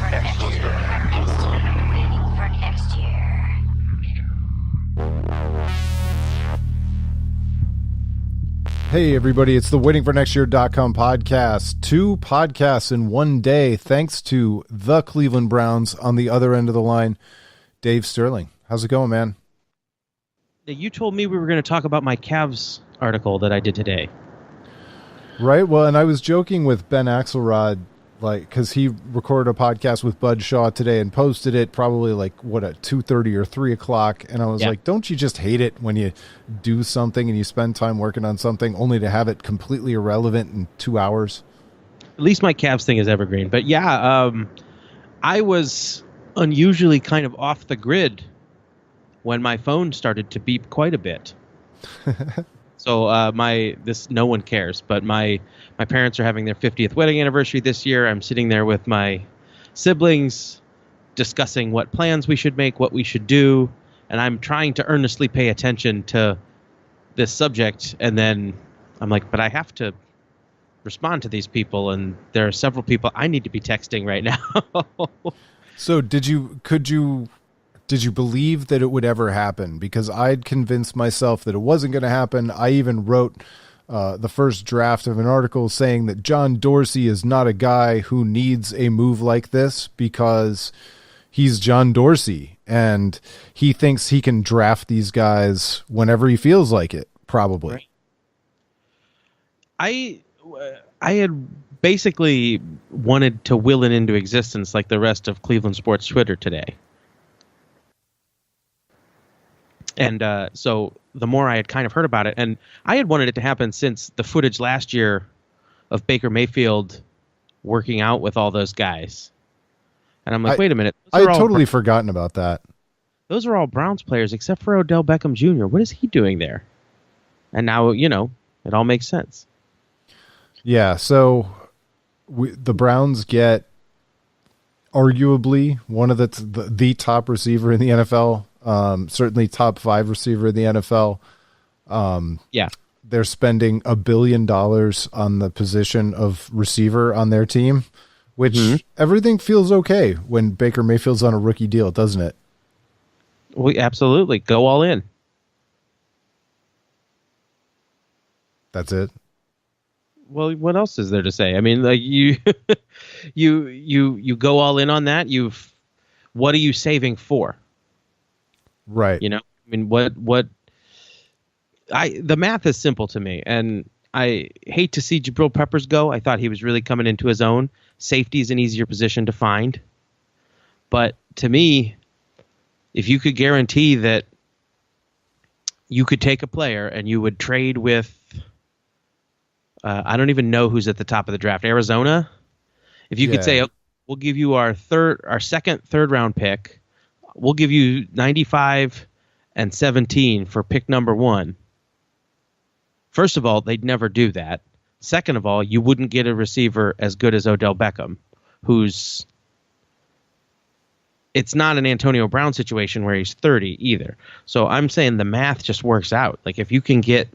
Hey everybody, it's the waitingfornextyear.com podcast. 2 podcasts in one day thanks to the Cleveland Browns on the other end of the line. Dave Sterling, how's it going, man? You told me we were going to talk about my Cavs article that I did today. Right, well, and I was joking with Ben Axelrod, because he recorded a podcast with Bud Shaw today and posted it probably at 2:30 or 3 o'clock. And I was like, don't you just hate it when you do something and you spend time working on something only to have it completely irrelevant in 2 hours? At least my Cavs thing is evergreen. But yeah, I was unusually kind of off the grid when my phone started to beep quite a bit. So no one cares, but my parents are having their 50th wedding anniversary this year. I'm sitting there with my siblings discussing what plans we should make, what we should do, and I'm trying to earnestly pay attention to this subject, and then I'm like, but I have to respond to these people, and there are several people I need to be texting right now. So could you believe that it would ever happen? Because I'd convinced myself that it wasn't going to happen. I even wrote the first draft of an article saying that John Dorsey is not a guy who needs a move like this because he's John Dorsey and he thinks he can draft these guys whenever he feels like it, probably. Right. I had basically wanted to will it into existence like the rest of Cleveland sports Twitter today. And so the more I had kind of heard about it, and I had wanted it to happen since the footage last year of Baker Mayfield working out with all those guys. And I'm like, wait a minute. I had totally forgotten about that. Those are all Browns players except for Odell Beckham Jr. What is he doing there? And now, it all makes sense. Yeah, so the Browns get arguably one of the top receiver in the NFL. Certainly top 5 receiver in the NFL. They're spending $1 billion on the position of receiver on their team, which everything feels okay when Baker Mayfield's on a rookie deal, doesn't it? We absolutely go all in. That's it. Well, what else is there to say? I mean, like you go all in on that. What are you saving for? Right. I mean, the math is simple to me, and I hate to see Jabril Peppers go. I thought he was really coming into his own. Safety is an easier position to find. But to me, if you could guarantee that you could take a player and you would trade with, I don't even know who's at the top of the draft, Arizona. If you could say, we'll give you our second, third round pick. We'll give you 95 and 17 for pick number 1. First of all, they'd never do that. Second of all, you wouldn't get a receiver as good as Odell Beckham, it's not an Antonio Brown situation where he's 30 either. So I'm saying the math just works out. Like if you can get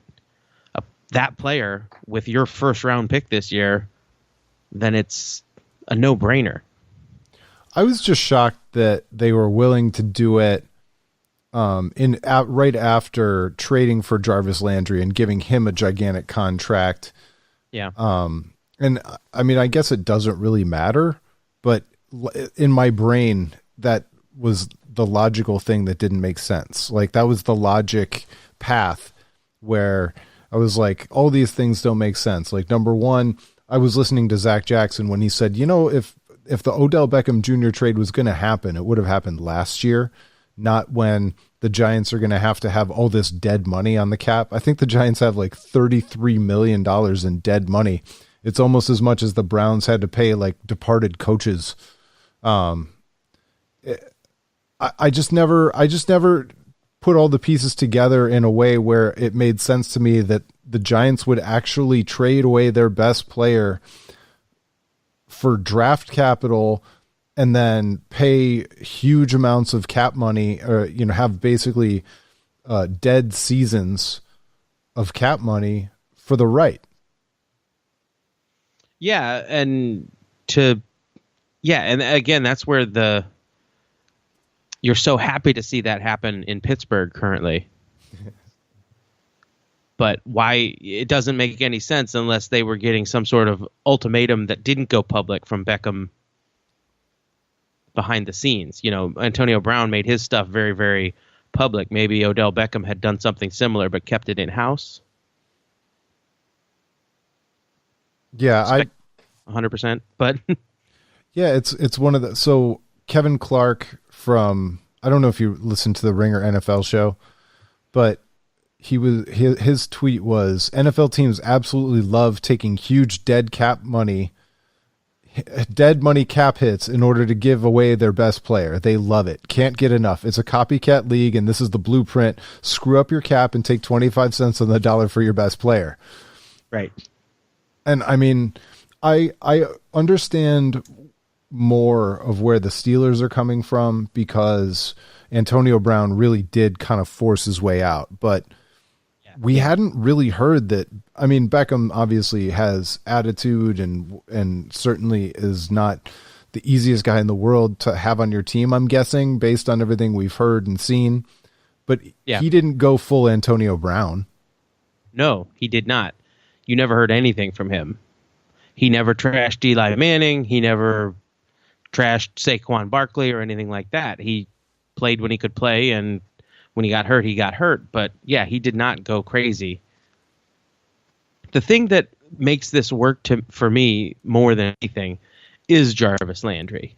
that player with your first round pick this year, then it's a no-brainer. I was just shocked that they were willing to do it right after trading for Jarvis Landry and giving him a gigantic contract. Yeah. And I mean, I guess it doesn't really matter, but in my brain, that was the logical thing that didn't make sense. Like that was the logic path where I was like, all these things don't make sense. Like number one, I was listening to Zach Jackson when he said, if the Odell Beckham Jr. trade was going to happen, it would have happened last year, not when the Giants are going to have all this dead money on the cap. I think the Giants have like $33 million in dead money. It's almost as much as the Browns had to pay like departed coaches. I just never put all the pieces together in a way where it made sense to me that the Giants would actually trade away their best player for draft capital and then pay huge amounts of cap money, or have basically dead seasons of cap money for the right. Yeah, and to Yeah, and again, that's where you're so happy to see that happen in Pittsburgh currently. But why it doesn't make any sense unless they were getting some sort of ultimatum that didn't go public from Beckham behind the scenes. Antonio Brown made his stuff very, very public. Maybe Odell Beckham had done something similar but kept it in-house. Yeah, 100%. But yeah, it's one of the, so Kevin Clark from, I don't know if you listened to the Ringer NFL show, but his tweet was, NFL teams absolutely love taking huge dead money cap hits in order to give away their best player. They love it. Can't get enough. It's a copycat league, and this is the blueprint. Screw up your cap and take 25 cents on the dollar for your best player. Right. And I mean, I understand more of where the Steelers are coming from because Antonio Brown really did kind of force his way out, but we hadn't really heard that. I mean, Beckham obviously has attitude and certainly is not the easiest guy in the world to have on your team, I'm guessing, based on everything we've heard and seen. But he didn't go full Antonio Brown. No, he did not. You never heard anything from him. He never trashed Eli Manning. He never trashed Saquon Barkley or anything like that. He played when he could play, and when he got hurt, he got hurt. But yeah, he did not go crazy. The thing that makes this work for me more than anything is Jarvis Landry.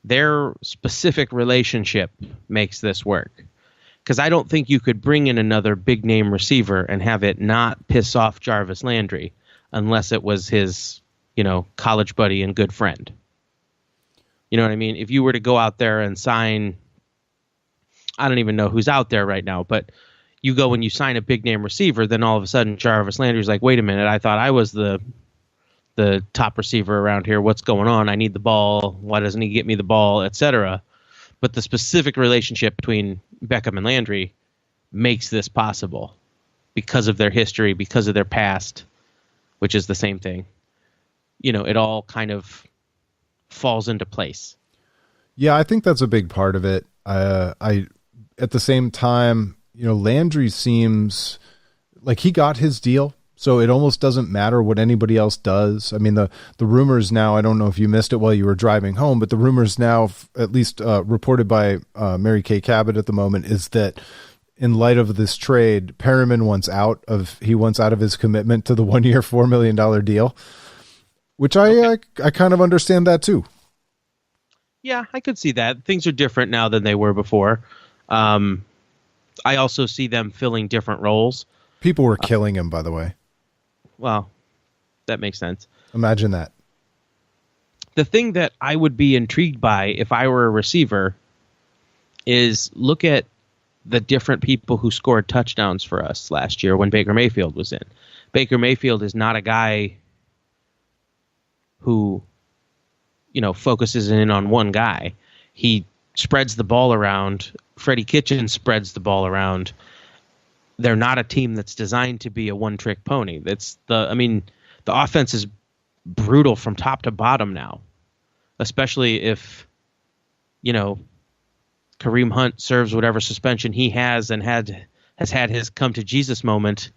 Their specific relationship makes this work. Because I don't think you could bring in another big name receiver and have it not piss off Jarvis Landry unless it was his, college buddy and good friend. You know what I mean? If you were to go out there and sign, I don't even know who's out there right now, but you go and you sign a big name receiver, then all of a sudden Jarvis Landry's like, wait a minute, I thought I was the top receiver around here. What's going on? I need the ball. Why doesn't he get me the ball, etc. But the specific relationship between Beckham and Landry makes this possible because of their history, because of their past, which is the same thing. It all kind of falls into place. Yeah, I think that's a big part of it. At the same time, Landry seems like he got his deal, so it almost doesn't matter what anybody else does. I mean, the rumors now, I don't know if you missed it while you were driving home, but the rumors now, at least reported by Mary Kay Cabot at the moment, is that in light of this trade, Perriman wants out of his commitment to the 1 year, $4 million deal, which I kind of understand that too. Yeah, I could see that. Things are different now than they were before. I also see them filling different roles. People were killing him, by the way. Well, that makes sense. Imagine that. The thing that I would be intrigued by if I were a receiver is look at the different people who scored touchdowns for us last year when Baker Mayfield was in. Baker Mayfield is not a guy who, focuses in on one guy. He spreads the ball around. Freddie Kitchens spreads the ball around. They're not a team that's designed to be a one-trick pony. The offense is brutal from top to bottom now, especially if, Kareem Hunt serves whatever suspension he has and has had his come to Jesus moment,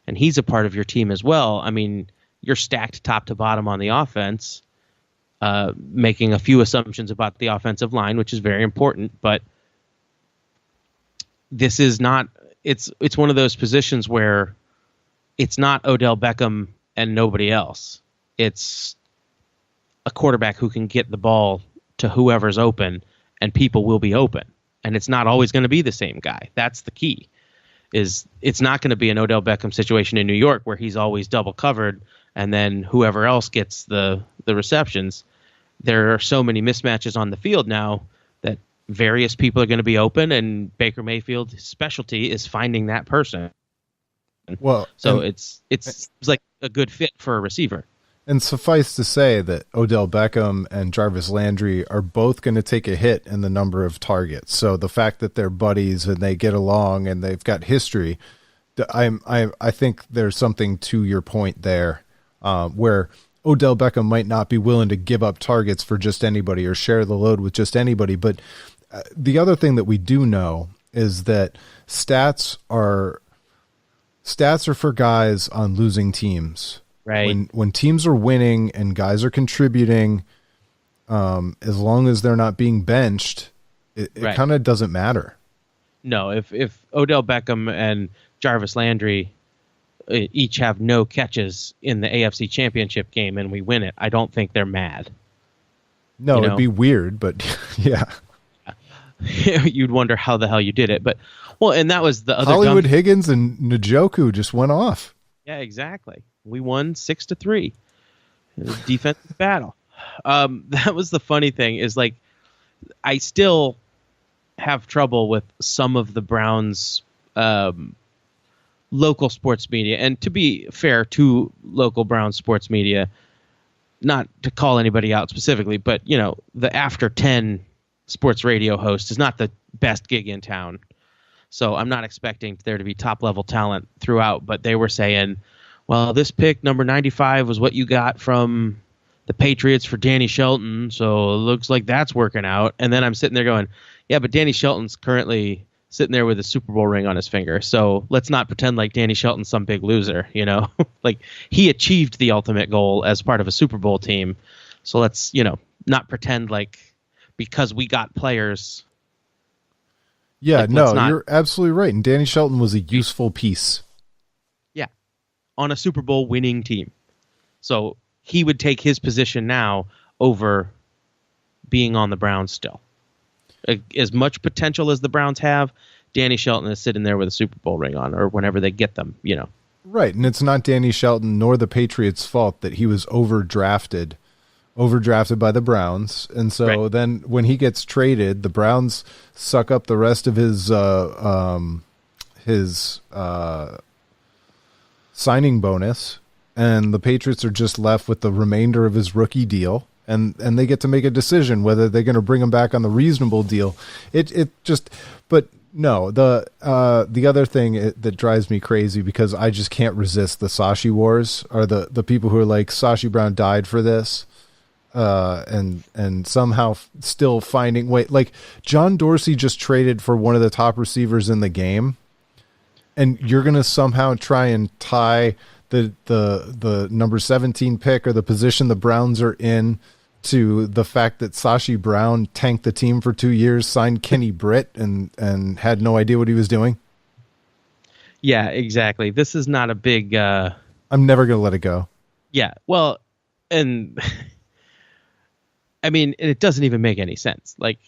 and he's a part of your team as well. I mean, you're stacked top to bottom on the offense, making a few assumptions about the offensive line, which is very important, but this is not, it's one of those positions where it's not Odell Beckham and nobody else. It's a quarterback who can get the ball to whoever's open, and people will be open. And it's not always going to be the same guy. That's the key. It's not going to be an Odell Beckham situation in New York where he's always double covered and then whoever else gets the receptions. There are so many mismatches on the field now that various people are going to be open, and Baker Mayfield's specialty is finding that person. Well, so it's like a good fit for a receiver. And suffice to say that Odell Beckham and Jarvis Landry are both going to take a hit in the number of targets. So the fact that they're buddies and they get along and they've got history, I think there's something to your point there, where Odell Beckham might not be willing to give up targets for just anybody or share the load with just anybody. But the other thing that we do know is that stats are for guys on losing teams. Right. When teams are winning and guys are contributing, as long as they're not being benched, it kind of doesn't matter. No, if Odell Beckham and Jarvis Landry each have no catches in the AFC Championship game and we win it, I don't think they're mad. No, it'd be weird, but yeah. You'd wonder how the hell you did it. But, well, and that was the other Hollywood Higgins and Njoku just went off. Yeah, exactly. We won 6-3. Defensive battle. That was the funny thing is, like, I still have trouble with some of the Browns' local sports media. And to be fair to local Browns sports media, not to call anybody out specifically, but, you know, the after 10 sports radio host is not the best gig in town. So I'm not expecting there to be top level talent throughout, but they were saying, well, this pick number 95 was what you got from the Patriots for Danny Shelton. So it looks like that's working out. And then I'm sitting there going, yeah, but Danny Shelton's currently sitting there with a Super Bowl ring on his finger. So let's not pretend like Danny Shelton's some big loser, you know, like he achieved the ultimate goal as part of a Super Bowl team. So let's, you know, not pretend like because we got players. Yeah, like, no, you're absolutely right. And Danny Shelton was a useful piece. Yeah. On a Super Bowl winning team. So he would take his position now over being on the Browns still. As much potential as the Browns have, Danny Shelton is sitting there with a Super Bowl ring on, or whenever they get them, you know. Right, and it's not Danny Shelton nor the Patriots' fault that he was overdrafted by the Browns. And so then when he gets traded, the Browns suck up the rest of his signing bonus, and the Patriots are just left with the remainder of his rookie deal. And they get to make a decision whether they're going to bring him back on the reasonable deal. But no, the other thing that drives me crazy, because I just can't resist the Sashi wars, are the people who are like, Sashi Brown died for this, and somehow still finding way. Like John Dorsey just traded for one of the top receivers in the game, and you're going to somehow try and tie the number 17 pick or the position the Browns are in to the fact that Sashi Brown tanked the team for 2 years, signed Kenny Britt, and had no idea what he was doing. Yeah, exactly. This is not a big... I'm never going to let it go. Yeah, well, and I mean, it doesn't even make any sense. Like,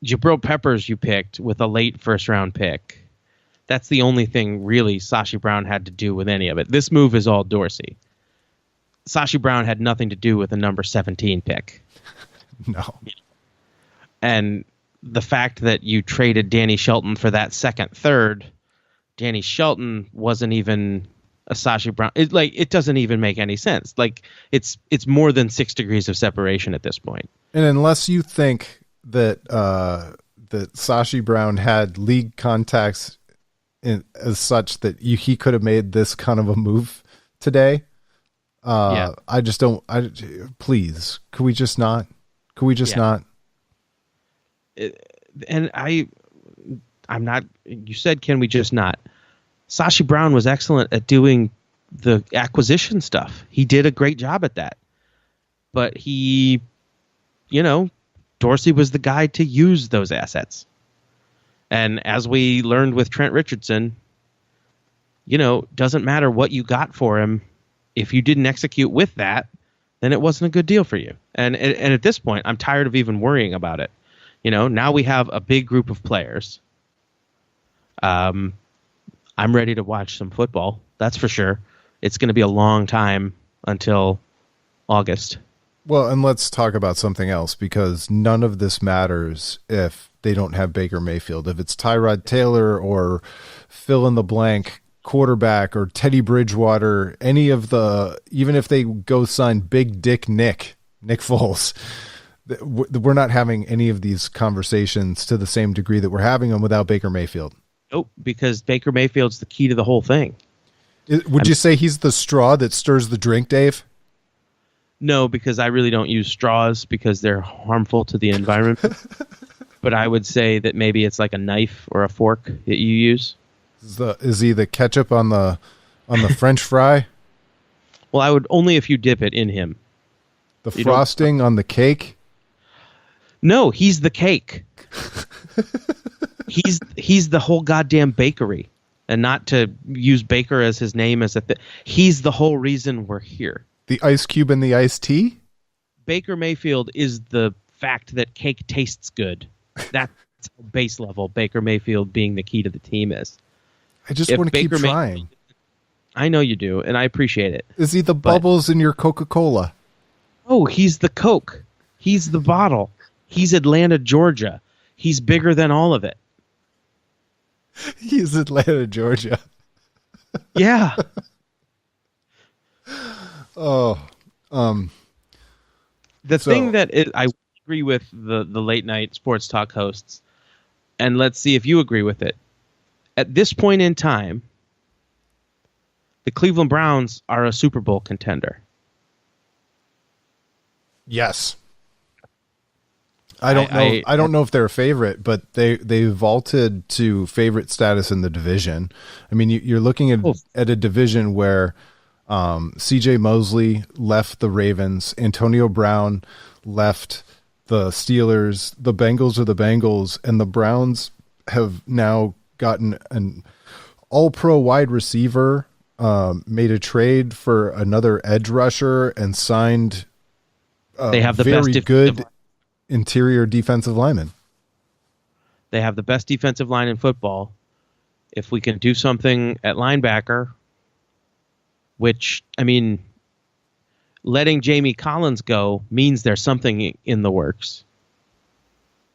Jabril Peppers you picked with a late first-round pick. That's the only thing really Sashi Brown had to do with any of it. This move is all Dorsey. Sashi Brown had nothing to do with the number 17 pick. No. And the fact that you traded Danny Shelton for that third, Danny Shelton wasn't even a Sashi Brown. It doesn't even make any sense. Like it's more than 6 degrees of separation at this point. And unless you think that that Sashi Brown had league contacts as such that he could have made this kind of a move today. I just don't. Please, could we just not? Could we just not? And I'm not. You said, can we just not? Sashi Brown was excellent at doing the acquisition stuff. He did a great job at that. But Dorsey was the guy to use those assets. And as we learned with Trent Richardson, doesn't matter what you got for him. If you didn't execute with that, then it wasn't a good deal for you. And at this point, I'm tired of even worrying about it. Now we have a big group of players. I'm ready to watch some football. That's for sure. It's going to be a long time until August. Well, and let's talk about something else, because none of this matters if they don't have Baker Mayfield. If it's Tyrod Taylor or fill in the blank quarterback or Teddy Bridgewater, even if they go sign Big Dick Nick Foles, we're not having any of these conversations to the same degree that we're having them without Baker Mayfield. Nope, because Baker Mayfield's the key to the whole thing. Would you say he's the straw that stirs the drink, Dave? No, because I really don't use straws because they're harmful to the environment. But I would say that maybe it's like a knife or a fork that you use. Is he the ketchup on the French fry? Well, I would only if you dip it in him. The frosting on the cake? No, he's the cake. he's the whole goddamn bakery. And not to use Baker as his name as he's the whole reason we're here. The ice cube and the iced tea? Baker Mayfield is the fact that cake tastes good. That's base level Baker Mayfield being the key to the team is. I just want to keep trying. I know you do, and I appreciate it. Is he the bubbles in your Coca-Cola? Oh, he's the Coke. He's the bottle. He's Atlanta, Georgia. He's bigger than all of it. He's Atlanta, Georgia. Yeah. The thing that I agree with the late night sports talk hosts, and let's see if you agree with it. At this point in time, the Cleveland Browns are a Super Bowl contender. Yes. I don't know if they're a favorite, but they vaulted to favorite status in the division. I mean, you're looking at a division where C.J. Mosley left the Ravens, Antonio Brown left the Steelers, the Bengals are the Bengals, and the Browns have now gotten an all-pro wide receiver, made a trade for another edge rusher, and signed they have the very best good interior defensive lineman. They have the best defensive line in football. If we can do something at linebacker, which, I mean, letting Jamie Collins go means there's something in the works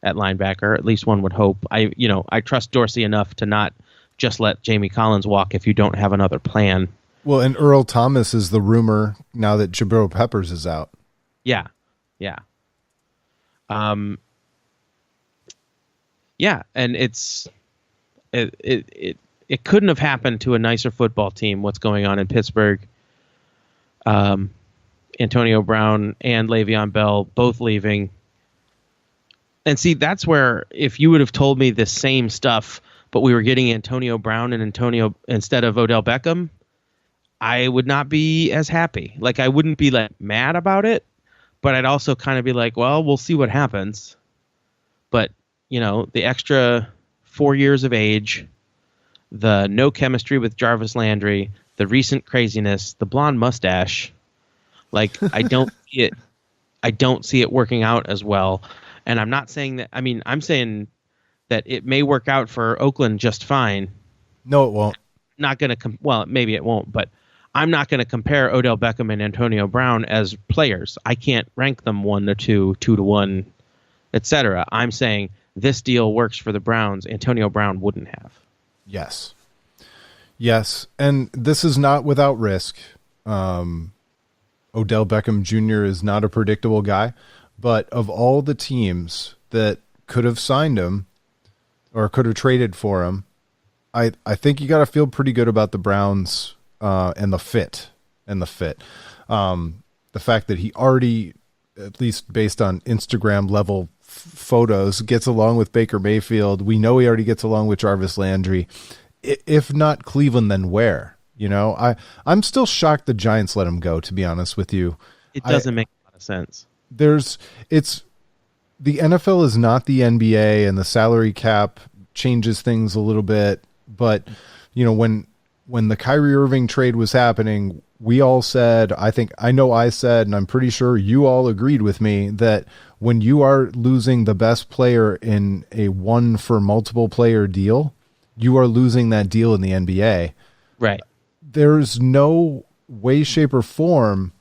at linebacker. At least one would hope. I trust Dorsey enough to not just let Jamie Collins walk if you don't have another plan. Well, and Earl Thomas is the rumor now that Jabril Peppers is out. Yeah. Yeah, and it couldn't have happened to a nicer football team. What's going on in Pittsburgh? Antonio Brown and Le'Veon Bell both leaving, and see, that's where if you would have told me the same stuff, but we were getting Antonio Brown and Antonio instead of Odell Beckham, I would not be as happy. Like, I wouldn't be like mad about it, but I'd also kind of be like, well, we'll see what happens. But, the extra 4 years of age, the no chemistry with Jarvis Landry, the recent craziness, the blonde mustache, like, I don't see it working out as well. And I'm not saying that, I'm saying that it may work out for Oakland just fine. No, it won't. Not going to well, maybe it won't, but I'm not going to compare Odell Beckham and Antonio Brown as players. I can't rank them 1 to 2, 2 to 1, etc. I'm saying this deal works for the Browns. Antonio Brown wouldn't have. Yes. And this is not without risk. Odell Beckham Jr. is not a predictable guy, but of all the teams that could have signed him or could have traded for him, I think you got to feel pretty good about the Browns and the fit. The fact that he already, at least based on Instagram level photos, gets along with Baker Mayfield. We know he already gets along with Jarvis Landry. If not Cleveland, then where? I'm still shocked the Giants let him go, to be honest with you. It doesn't make a lot of sense. The NFL is not the NBA, and the salary cap changes things a little bit. But, when the Kyrie Irving trade was happening, we all said, I said, and I'm pretty sure you all agreed with me, that when you are losing the best player in a one for multiple player deal, you are losing that deal in the NBA. Right. There's no way, shape, or form.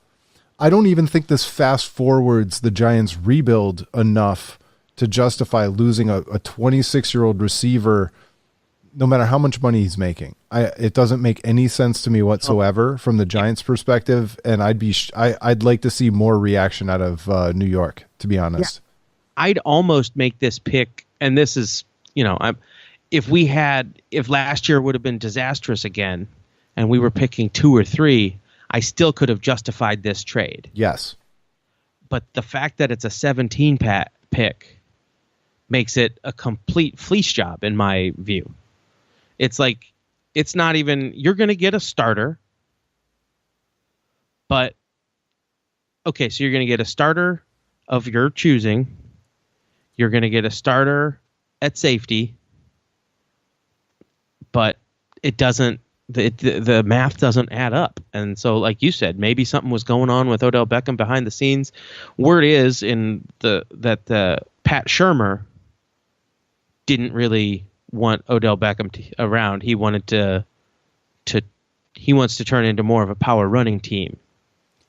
I don't even think this fast forwards the Giants rebuild enough to justify losing a 26-year-old receiver, no matter how much money he's making. It doesn't make any sense to me whatsoever from the Giants' perspective, and I'd like to see more reaction out of New York, to be honest. Yeah. I'd almost make this pick, and this is, if last year would have been disastrous again, and we were picking 2 or 3, I still could have justified this trade. Yes. But the fact that it's a 17 pick makes it a complete fleece job in my view. It's like, it's not even, you're going to get a starter, but okay, so you're going to get a starter of your choosing. You're going to get a starter at safety, but it doesn't, the math doesn't add up. And so, like you said, maybe something was going on with Odell Beckham behind the scenes. Word is that Pat Shurmur didn't really want Odell Beckham around. He wanted he wants to turn into more of a power running team.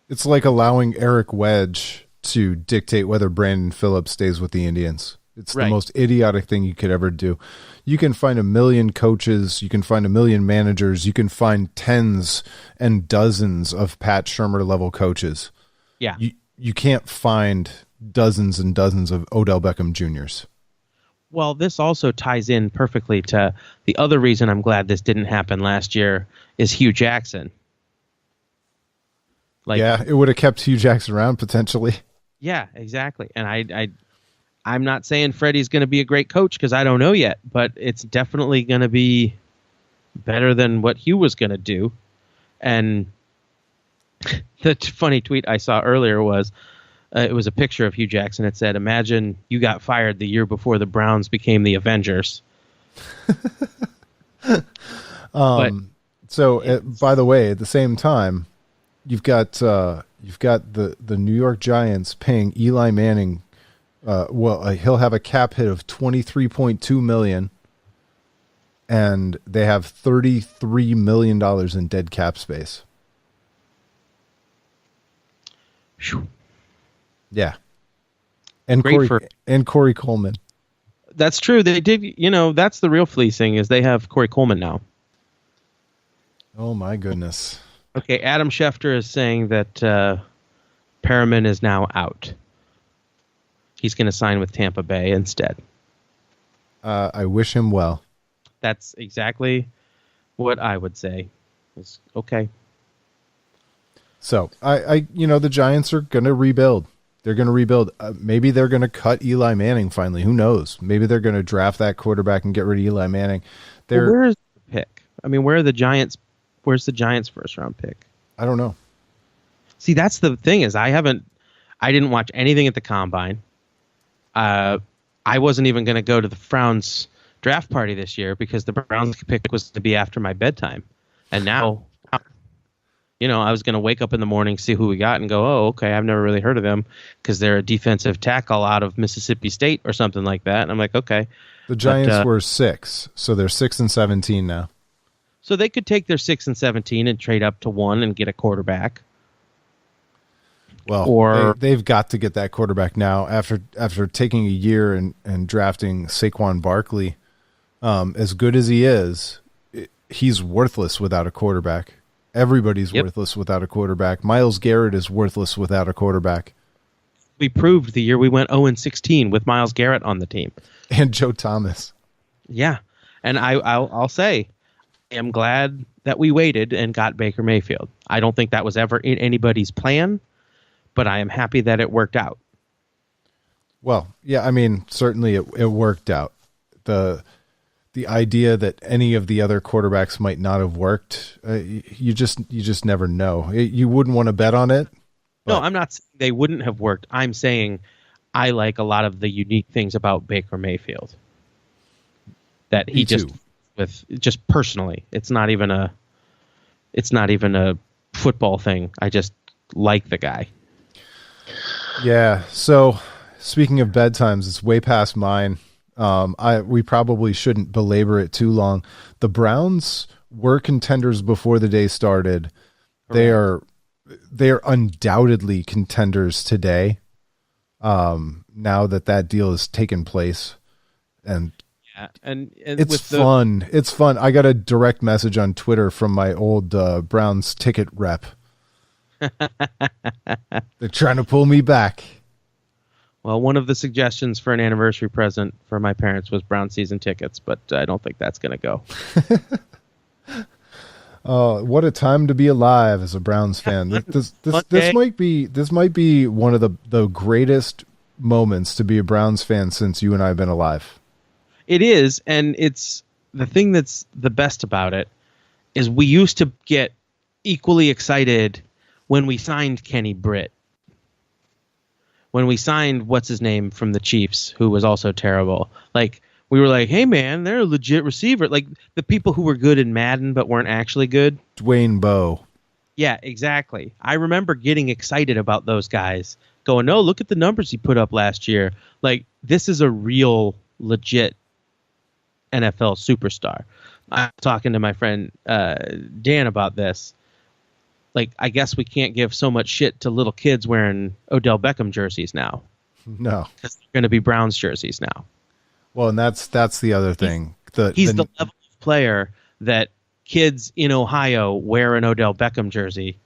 It's like allowing Eric Wedge to dictate whether Brandon Phillips stays with the Indians. It's the most idiotic thing you could ever do. You can find a million coaches, you can find a million managers, you can find tens and dozens of Pat Shurmur level coaches. Yeah. You can't find dozens and dozens of Odell Beckham Juniors. Well, this also ties in perfectly to the other reason I'm glad this didn't happen last year is Hugh Jackson. Yeah, it would have kept Hugh Jackson around potentially. Yeah, exactly. And I'm not saying Freddie's going to be a great coach because I don't know yet, but it's definitely going to be better than what Hugh was going to do. And the funny tweet I saw earlier was, it was a picture of Hugh Jackson. It said, imagine you got fired the year before the Browns became the Avengers. By the way, at the same time, you've got the New York Giants paying Eli Manning. He'll have a cap hit of $23.2 million, and they have $33 million in dead cap space. Whew. Yeah, and Corey Coleman. That's true. They did. That's the real fleecing is they have Corey Coleman now. Oh my goodness. Okay, Adam Schefter is saying that Perriman is now out. He's going to sign with Tampa Bay instead. I wish him well. That's exactly what I would say. It's okay. So the Giants are going to rebuild. They're going to rebuild. Maybe they're going to cut Eli Manning finally. Who knows? Maybe they're going to draft that quarterback and get rid of Eli Manning. Where's the pick? I mean, where's the Giants' first round pick? I don't know. See, that's the thing is I didn't watch anything at the Combine. I wasn't even going to go to the Browns draft party this year because the Browns pick was to be after my bedtime. And now, I was going to wake up in the morning, see who we got, and go, oh, okay, I've never really heard of them because they're a defensive tackle out of Mississippi State or something like that. And I'm like, okay. The Giants were 6, so they're 6-17 now. So they could take their 6-17 and trade up to 1 and get a quarterback. Well, they've got to get that quarterback now after taking a year and drafting Saquon Barkley. As good as he is, he's worthless without a quarterback. Everybody's worthless without a quarterback. Myles Garrett is worthless without a quarterback. We proved the year we went 0-16 with Myles Garrett on the team. And Joe Thomas. Yeah. And I'll say, I am glad that we waited and got Baker Mayfield. I don't think that was ever in anybody's plan, but I am happy that it worked out. Well, yeah, I mean, certainly it worked out. The idea that any of the other quarterbacks might not have worked, you just never know. You wouldn't want to bet on it. No, I'm not saying they wouldn't have worked. I'm saying I like a lot of the unique things about Baker Mayfield. That he just personally, it's not even a football thing. I just like the guy. Yeah. So speaking of bedtimes, it's way past mine. We probably shouldn't belabor it too long. The Browns were contenders before the day started. They are undoubtedly contenders today. Now that deal has taken place, and it's fun. It's fun. I got a direct message on Twitter from my old Browns ticket rep. They're trying to pull me back. Well, one of the suggestions for an anniversary present for my parents was Brown season tickets, but I don't think that's going to go. What a time to be alive as a Browns fan. This might be one of the greatest moments to be a Browns fan since you and I have been alive. It is, and it's the thing that's the best about it is we used to get equally excited when we signed Kenny Britt. When we signed what's his name from the Chiefs, who was also terrible. Like, we were like, hey man, they're a legit receiver. Like the people who were good in Madden but weren't actually good. Dwayne Bowe. Yeah, exactly. I remember getting excited about those guys, going, no, look at the numbers he put up last year. Like, this is a real, legit NFL superstar. I'm talking to my friend Dan about this. Like, I guess we can't give so much shit to little kids wearing Odell Beckham jerseys now. No. Because they're going to be Browns jerseys now. Well, and that's the other thing. He's the level of player that kids in Ohio wear an Odell Beckham jersey.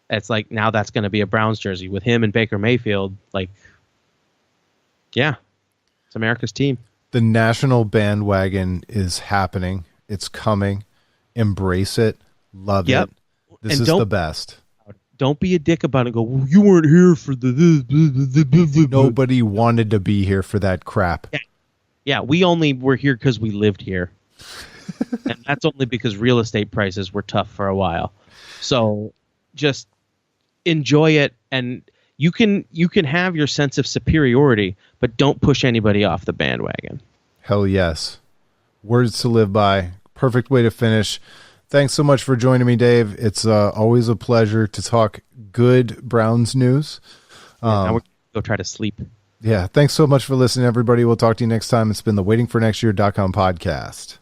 It's like, now that's going to be a Browns jersey with him and Baker Mayfield. Like, yeah, it's America's team. The national bandwagon is happening. It's coming. Embrace it. Love it. This is the best. Don't be a dick about it. Go, well, you weren't here for the... Nobody wanted to be here for that crap. Yeah, we only were here because we lived here. And that's only because real estate prices were tough for a while. So just enjoy it, and you can have your sense of superiority, but don't push anybody off the bandwagon. Hell yes. Words to live by. Perfect way to finish. Thanks so much for joining me, Dave. It's always a pleasure to talk good Browns news. Now we're going to go try to sleep. Yeah, thanks so much for listening, everybody. We'll talk to you next time. It's been the waitingfornextyear.com podcast.